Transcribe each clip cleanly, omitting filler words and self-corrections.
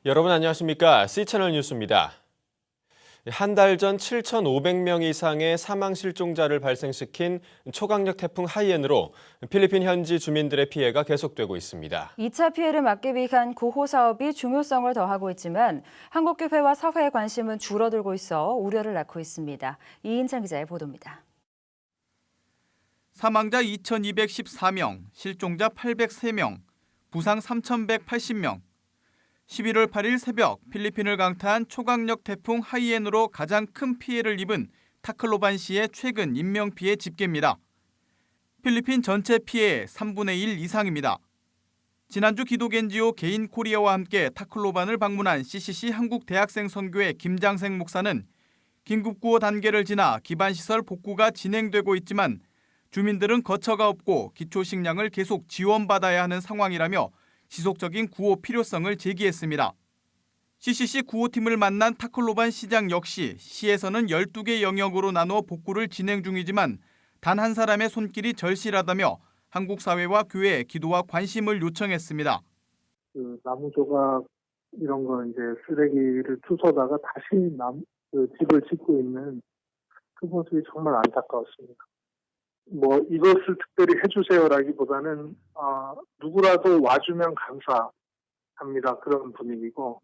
여러분 안녕하십니까? C채널 뉴스입니다. 한 달 전 7,500명 이상의 사망 실종자를 발생시킨 초강력 태풍 하이엔으로 필리핀 현지 주민들의 피해가 계속되고 있습니다. 2차 피해를 막기 위한 구호 사업이 중요성을 더하고 있지만 한국교회와 사회의 관심은 줄어들고 있어 우려를 낳고 있습니다. 이인찬 기자의 보도입니다. 사망자 2,214명, 실종자 803명, 부상 3,180명. 11월 8일 새벽 필리핀을 강타한 초강력 태풍 하이엔으로 가장 큰 피해를 입은 타클로반시의 최근 인명피해 집계입니다. 필리핀 전체 피해의 3분의 1 이상입니다. 지난주 기독 NGO 개인 코리아와 함께 타클로반을 방문한 CCC 한국 대학생 선교회 김장생 목사는 긴급구호 단계를 지나 기반시설 복구가 진행되고 있지만 주민들은 거처가 없고 기초식량을 계속 지원받아야 하는 상황이라며 지속적인 구호 필요성을 제기했습니다. CCC 구호팀을 만난 타클로반 시장 역시 시에서는 12개 영역으로 나누어 복구를 진행 중이지만 단 한 사람의 손길이 절실하다며 한국 사회와 교회에 기도와 관심을 요청했습니다. 나무 조각 이런 거 이제 쓰레기를 투서다가 다시 집을 짓고 있는 그 모습이 정말 안타까웠습니다. 이것을 특별히 해주세요라기보다는 누구라도 와주면 감사합니다. 그런 분위기고.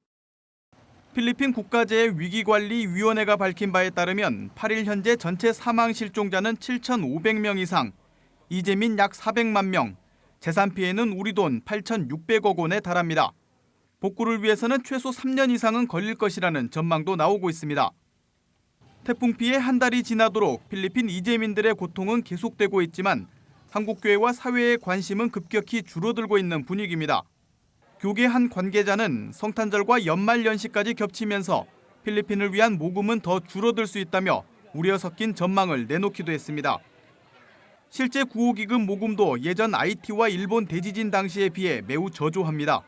필리핀 국가재해위기관리위원회가 밝힌 바에 따르면 8일 현재 전체 사망 실종자는 7,500명 이상, 이재민 약 400만 명, 재산 피해는 우리 돈 8,600억 원에 달합니다. 복구를 위해서는 최소 3년 이상은 걸릴 것이라는 전망도 나오고 있습니다. 태풍 피해 한 달이 지나도록 필리핀 이재민들의 고통은 계속되고 있지만 한국교회와 사회의 관심은 급격히 줄어들고 있는 분위기입니다. 교계 한 관계자는 성탄절과 연말연시까지 겹치면서 필리핀을 위한 모금은 더 줄어들 수 있다며 우려 섞인 전망을 내놓기도 했습니다. 실제 구호기금 모금도 예전 IT와 일본 대지진 당시에 비해 매우 저조합니다.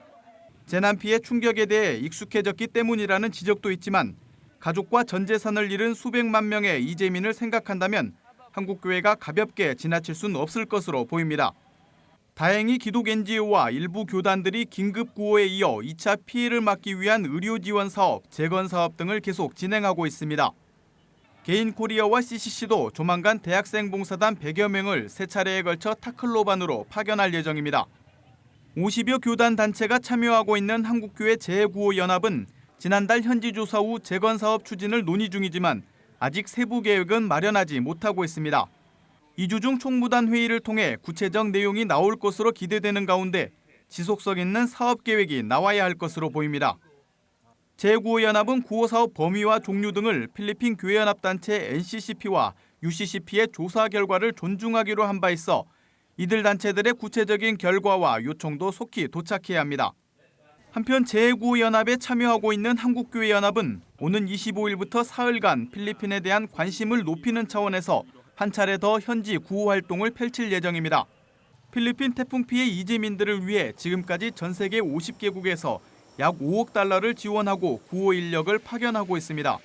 재난 피해 충격에 대해 익숙해졌기 때문이라는 지적도 있지만 가족과 전 재산을 잃은 수백만 명의 이재민을 생각한다면 한국교회가 가볍게 지나칠 수는 없을 것으로 보입니다. 다행히 기독 NGO와 일부 교단들이 긴급 구호에 이어 2차 피해를 막기 위한 의료 지원 사업, 재건 사업 등을 계속 진행하고 있습니다. 개인 코리아와 CCC도 조만간 대학생 봉사단 100여 명을 세 차례에 걸쳐 타클로반으로 파견할 예정입니다. 50여 교단 단체가 참여하고 있는 한국교회 재해구호연합은 지난달 현지 조사 후 재건 사업 추진을 논의 중이지만 아직 세부 계획은 마련하지 못하고 있습니다. 2주 중 총무단 회의를 통해 구체적 내용이 나올 것으로 기대되는 가운데 지속성 있는 사업 계획이 나와야 할 것으로 보입니다. 재해구호연합은 구호사업 범위와 종류 등을 필리핀 교회연합단체 NCCP와 UCCP의 조사 결과를 존중하기로 한 바 있어 이들 단체들의 구체적인 결과와 요청도 속히 도착해야 합니다. 한편 재해구호연합에 참여하고 있는 한국교회연합은 오는 25일부터 사흘간 필리핀에 대한 관심을 높이는 차원에서 한 차례 더 현지 구호 활동을 펼칠 예정입니다. 필리핀 태풍 피해 이재민들을 위해 지금까지 전 세계 50개국에서 약 5억 달러를 지원하고 구호 인력을 파견하고 있습니다.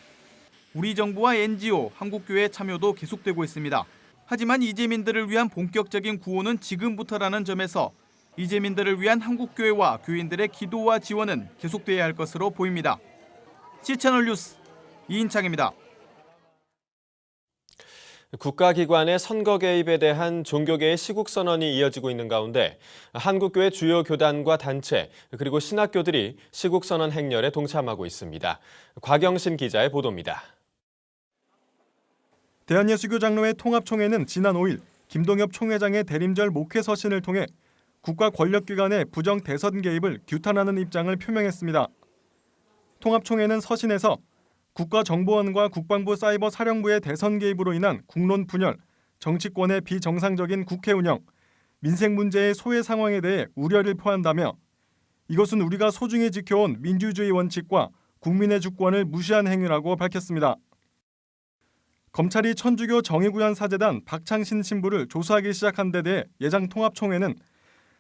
우리 정부와 NGO, 한국교회 참여도 계속되고 있습니다. 하지만 이재민들을 위한 본격적인 구호는 지금부터라는 점에서 이재민들을 위한 한국교회와 교인들의 기도와 지원은 계속돼야 할 것으로 보입니다. C채널 뉴스 이인창입니다. 국가기관의 선거 개입에 대한 종교계의 시국선언이 이어지고 있는 가운데 한국교회 주요 교단과 단체 그리고 신학교들이 시국선언 행렬에 동참하고 있습니다. 곽영신 기자의 보도입니다. 대한예수교장로회 통합총회는 지난 5일 김동엽 총회장의 대림절 목회 서신을 통해 국가 권력기관의 부정 대선 개입을 규탄하는 입장을 표명했습니다. 통합총회는 서신에서 국가정보원과 국방부 사이버사령부의 대선 개입으로 인한 국론 분열, 정치권의 비정상적인 국회 운영, 민생 문제의 소외 상황에 대해 우려를 표한다며 이것은 우리가 소중히 지켜온 민주주의 원칙과 국민의 주권을 무시한 행위라고 밝혔습니다. 검찰이 천주교 정의구현 사재단 박창신 신부를 조사하기 시작한 데 대해 예장 통합총회는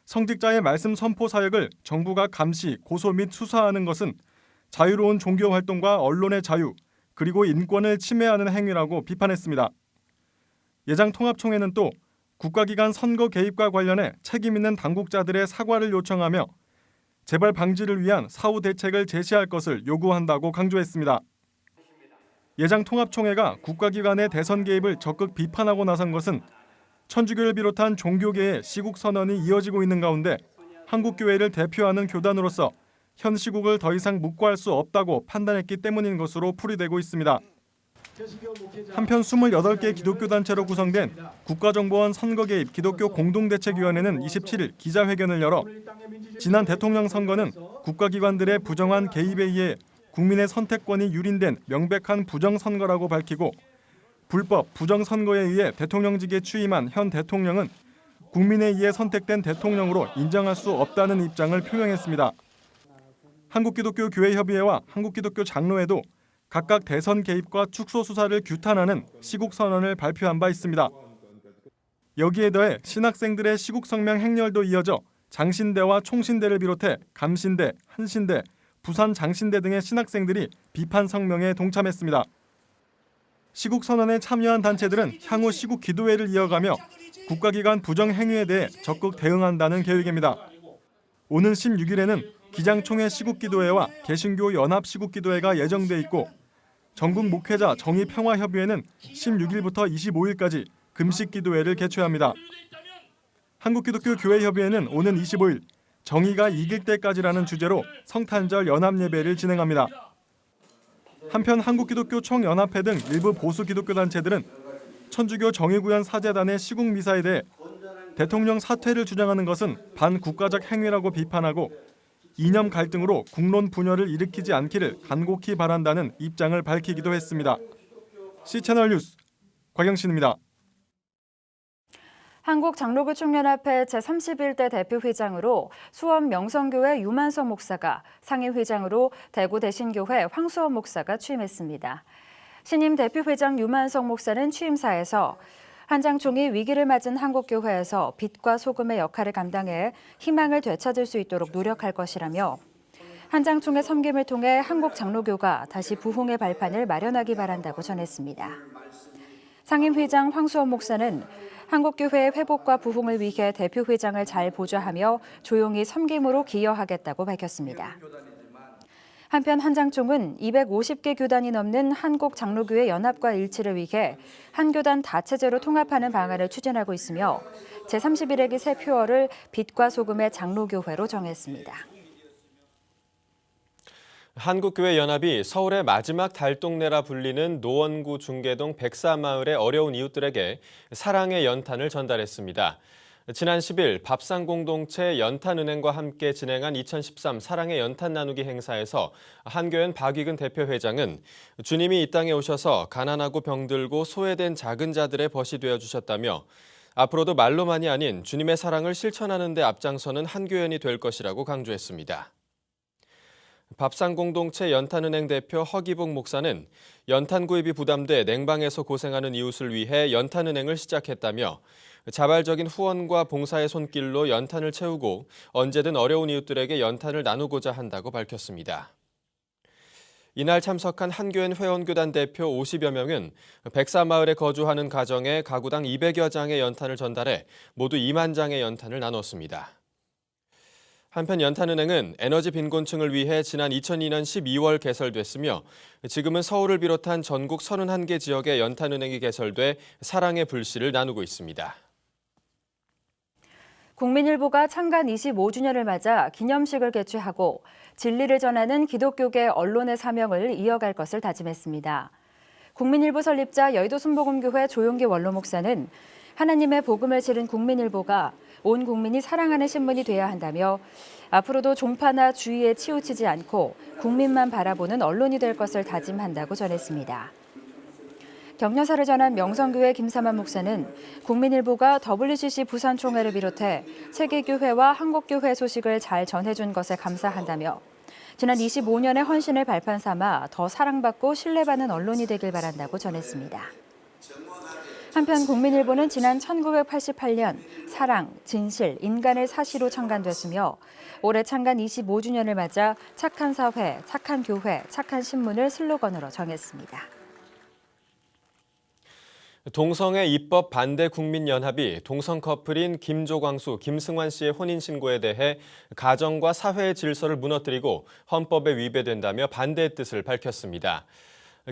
성직자의 말씀 선포 사역을 정부가 감시, 고소 및 수사하는 것은 자유로운 종교 활동과 언론의 자유, 그리고 인권을 침해하는 행위라고 비판했습니다. 예장 통합총회는 또 국가기관 선거 개입과 관련해 책임 있는 당국자들의 사과를 요청하며 재발 방지를 위한 사후 대책을 제시할 것을 요구한다고 강조했습니다. 예장통합총회가 국가기관의 대선 개입을 적극 비판하고 나선 것은 천주교를 비롯한 종교계의 시국 선언이 이어지고 있는 가운데 한국교회를 대표하는 교단으로서 현 시국을 더 이상 묵과할 수 없다고 판단했기 때문인 것으로 풀이되고 있습니다. 한편 28개 기독교 단체로 구성된 국가정보원 선거개입 기독교 공동대책위원회는 27일 기자회견을 열어 지난 대통령 선거는 국가기관들의 부정한 개입에 의해 국민의 선택권이 유린된 명백한 부정선거라고 밝히고 불법 부정선거에 의해 대통령직에 취임한 현 대통령은 국민에 의해 선택된 대통령으로 인정할 수 없다는 입장을 표명했습니다. 한국기독교교회협의회와 한국기독교장로회도 각각 대선 개입과 축소 수사를 규탄하는 시국선언을 발표한 바 있습니다. 여기에 더해 신학생들의 시국성명 행렬도 이어져 장신대와 총신대를 비롯해 감신대, 한신대, 부산 장신대 등의 신학생들이 비판 성명에 동참했습니다. 시국선언에 참여한 단체들은 향후 시국기도회를 이어가며 국가기관 부정행위에 대해 적극 대응한다는 계획입니다. 오는 16일에는 기장총회 시국기도회와 개신교 연합 시국기도회가 예정돼 있고 전국 목회자 정의평화협의회는 16일부터 25일까지 금식기도회를 개최합니다. 한국기독교교회협의회는 오는 25일 정의가 이길 때까지라는 주제로 성탄절 연합예배를 진행합니다. 한편 한국기독교총연합회 등 일부 보수 기독교 단체들은 천주교 정의구현 사제단의 시국미사에 대해 대통령 사퇴를 주장하는 것은 반국가적 행위라고 비판하고 이념 갈등으로 국론 분열을 일으키지 않기를 간곡히 바란다는 입장을 밝히기도 했습니다. C채널 뉴스 곽영신입니다. 한국장로교총연합회 제31대 대표회장으로 수원 명성교회 유만석 목사가, 상임회장으로 대구 대신교회 황수원 목사가 취임했습니다. 신임 대표회장 유만석 목사는 취임사에서 한장총이 위기를 맞은 한국교회에서 빛과 소금의 역할을 감당해 희망을 되찾을 수 있도록 노력할 것이라며 한장총의 섬김을 통해 한국장로교가 다시 부흥의 발판을 마련하기 바란다고 전했습니다. 상임회장 황수원 목사는 한국교회의 회복과 부흥을 위해 대표회장을 잘 보좌하며 조용히 섬김으로 기여하겠다고 밝혔습니다. 한편 한장총은 250개 교단이 넘는 한국장로교회 연합과 일치를 위해 한 교단 다체제로 통합하는 방안을 추진하고 있으며 제31회기 새 표어를 빛과 소금의 장로교회로 정했습니다. 한국교회 연합이 서울의 마지막 달동네라 불리는 노원구 중계동 백사마을의 어려운 이웃들에게 사랑의 연탄을 전달했습니다. 지난 10일 밥상공동체 연탄은행과 함께 진행한 2013 사랑의 연탄 나누기 행사에서 한교연 박익은 대표회장은 주님이 이 땅에 오셔서 가난하고 병들고 소외된 작은 자들의 벗이 되어주셨다며 앞으로도 말로만이 아닌 주님의 사랑을 실천하는 데 앞장서는 한교연이 될 것이라고 강조했습니다. 밥상공동체 연탄은행 대표 허기복 목사는 연탄 구입이 부담돼 냉방에서 고생하는 이웃을 위해 연탄은행을 시작했다며 자발적인 후원과 봉사의 손길로 연탄을 채우고 언제든 어려운 이웃들에게 연탄을 나누고자 한다고 밝혔습니다. 이날 참석한 한교연 회원교단 대표 50여 명은 백사마을에 거주하는 가정에 가구당 200여 장의 연탄을 전달해 모두 2만 장의 연탄을 나눴습니다. 한편 연탄은행은 에너지 빈곤층을 위해 지난 2002년 12월 개설됐으며 지금은 서울을 비롯한 전국 31개 지역에 연탄은행이 개설돼 사랑의 불씨를 나누고 있습니다. 국민일보가 창간 25주년을 맞아 기념식을 개최하고 진리를 전하는 기독교계 언론의 사명을 이어갈 것을 다짐했습니다. 국민일보 설립자 여의도 순복음교회 조용기 원로 목사는 하나님의 복음을 실은 국민일보가 온 국민이 사랑하는 신문이 돼야 한다며 앞으로도 종파나 주의에 치우치지 않고 국민만 바라보는 언론이 될 것을 다짐한다고 전했습니다. 격려사를 전한 명성교회 김삼환 목사는 국민일보가 WCC 부산총회를 비롯해 세계교회와 한국교회 소식을 잘 전해준 것에 감사한다며 지난 25년의 헌신을 발판 삼아 더 사랑받고 신뢰받는 언론이 되길 바란다고 전했습니다. 한편 국민일보는 지난 1988년 사랑, 진실, 인간의 사시로 창간됐으며 올해 창간 25주년을 맞아 착한 사회, 착한 교회, 착한 신문을 슬로건으로 정했습니다. 동성애 입법 반대 국민연합이 동성 커플인 김조광수, 김승환 씨의 혼인신고에 대해 가정과 사회의 질서를 무너뜨리고 헌법에 위배된다며 반대의 뜻을 밝혔습니다.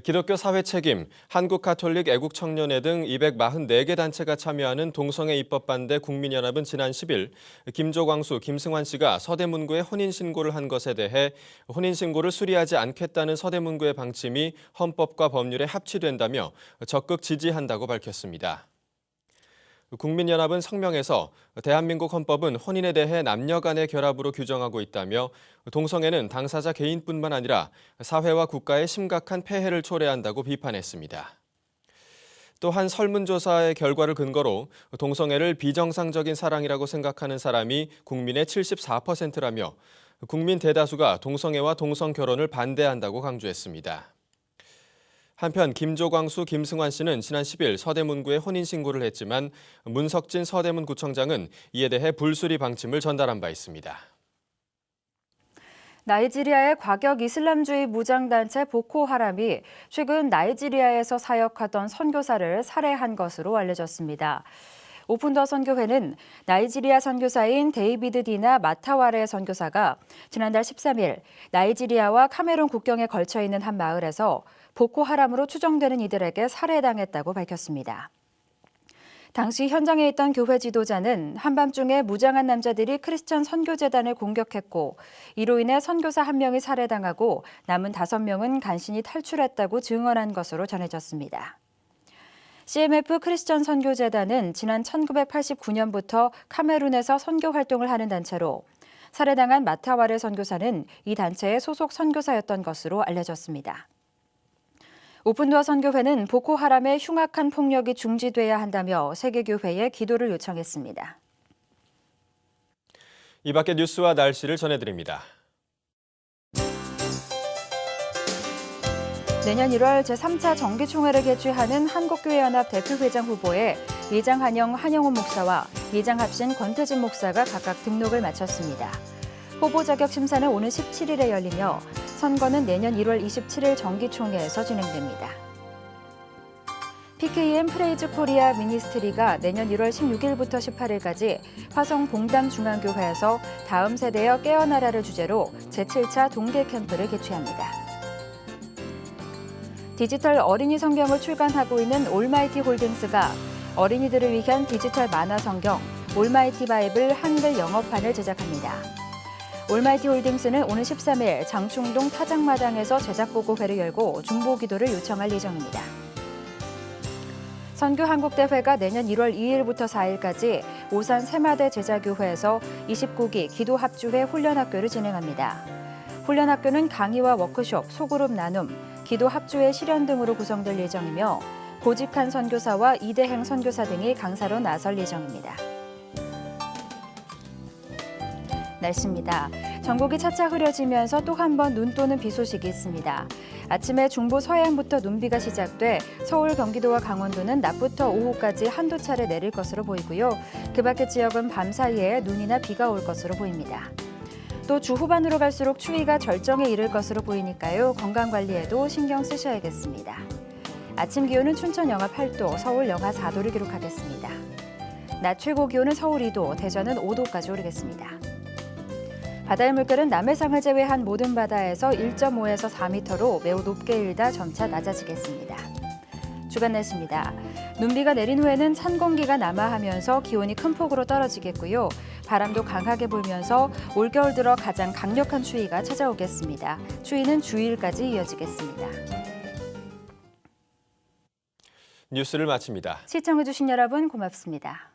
기독교 사회책임, 한국가톨릭 애국청년회 등 244개 단체가 참여하는 동성애 입법 반대 국민연합은 지난 10일 김조광수, 김승환 씨가 서대문구에 혼인신고를 한 것에 대해 혼인신고를 수리하지 않겠다는 서대문구의 방침이 헌법과 법률에 합치된다며 적극 지지한다고 밝혔습니다. 국민연합은 성명에서 대한민국 헌법은 혼인에 대해 남녀 간의 결합으로 규정하고 있다며 동성애는 당사자 개인뿐만 아니라 사회와 국가에 심각한 폐해를 초래한다고 비판했습니다. 또한 설문조사의 결과를 근거로 동성애를 비정상적인 사랑이라고 생각하는 사람이 국민의 74%라며 국민 대다수가 동성애와 동성결혼을 반대한다고 강조했습니다. 한편 김조광수, 김승환 씨는 지난 10일 서대문구에 혼인신고를 했지만 문석진 서대문구청장은 이에 대해 불수리 방침을 전달한 바 있습니다. 나이지리아의 과격 이슬람주의 무장단체 보코하람이 최근 나이지리아에서 사역하던 선교사를 살해한 것으로 알려졌습니다. 오픈더 선교회는 나이지리아 선교사인 데이비드 디나 마타와레 선교사가 지난달 13일 나이지리아와 카메룬 국경에 걸쳐 있는 한 마을에서 보코하람으로 추정되는 이들에게 살해당했다고 밝혔습니다. 당시 현장에 있던 교회 지도자는 한밤중에 무장한 남자들이 크리스천 선교재단을 공격했고 이로 인해 선교사 1명이 살해당하고 남은 5명은 간신히 탈출했다고 증언한 것으로 전해졌습니다. CMF 크리스천 선교재단은 지난 1989년부터 카메룬에서 선교 활동을 하는 단체로 살해당한 마타와레 선교사는 이 단체의 소속 선교사였던 것으로 알려졌습니다. 오픈도어 선교회는 보코하람의 흉악한 폭력이 중지돼야 한다며 세계교회에 기도를 요청했습니다. 이 밖의 뉴스와 날씨를 전해드립니다. 내년 1월 제3차 정기총회를 개최하는 한국교회연합 대표회장 후보에 예장 한영 한영훈 목사와 예장 합신 권태진 목사가 각각 등록을 마쳤습니다. 후보 자격 심사는 오는 17일에 열리며 선거는 내년 1월 27일 정기총회에서 진행됩니다. PKM 프레이즈 코리아 미니스트리가 내년 1월 16일부터 18일까지 화성 봉담중앙교회에서 다음 세대여 깨어나라를 주제로 제7차 동계 캠프를 개최합니다. 디지털 어린이 성경을 출간하고 있는 올마이티 홀딩스가 어린이들을 위한 디지털 만화 성경 올마이티 바이블 한글 영어판을 제작합니다. 올마이티 홀딩스는 오는 13일 장충동 타작마당에서 제작보고회를 열고 중보기도를 요청할 예정입니다. 선교한국대회가 내년 1월 2일부터 4일까지 오산 새마대 제자교회에서 29기 기도합주회 훈련학교를 진행합니다. 훈련학교는 강의와 워크숍, 소그룹 나눔, 기도합주회 실현 등으로 구성될 예정이며 보직한 선교사와 이대행 선교사 등이 강사로 나설 예정입니다. 날씨입니다. 전국이 차차 흐려지면서 또 한 번 눈 또는 비 소식이 있습니다. 아침에 중부 서해안부터 눈비가 시작돼 서울, 경기도와 강원도는 낮부터 오후까지 한두 차례 내릴 것으로 보이고요. 그 밖의 지역은 밤 사이에 눈이나 비가 올 것으로 보입니다. 또 주 후반으로 갈수록 추위가 절정에 이를 것으로 보이니까요. 건강관리에도 신경 쓰셔야겠습니다. 아침 기온은 춘천 영하 8도, 서울 영하 4도를 기록하겠습니다. 낮 최고 기온은 서울 2도, 대전은 5도까지 오르겠습니다. 바다의 물결은 남해상을 제외한 모든 바다에서 1.5에서 4m로 매우 높게 일다 점차 낮아지겠습니다. 주간 날씨입니다. 눈비가 내린 후에는 찬 공기가 남하하면서 기온이 큰 폭으로 떨어지겠고요. 바람도 강하게 불면서 올겨울 들어 가장 강력한 추위가 찾아오겠습니다. 추위는 주일까지 이어지겠습니다. 뉴스를 마칩니다. 시청해주신 여러분 고맙습니다.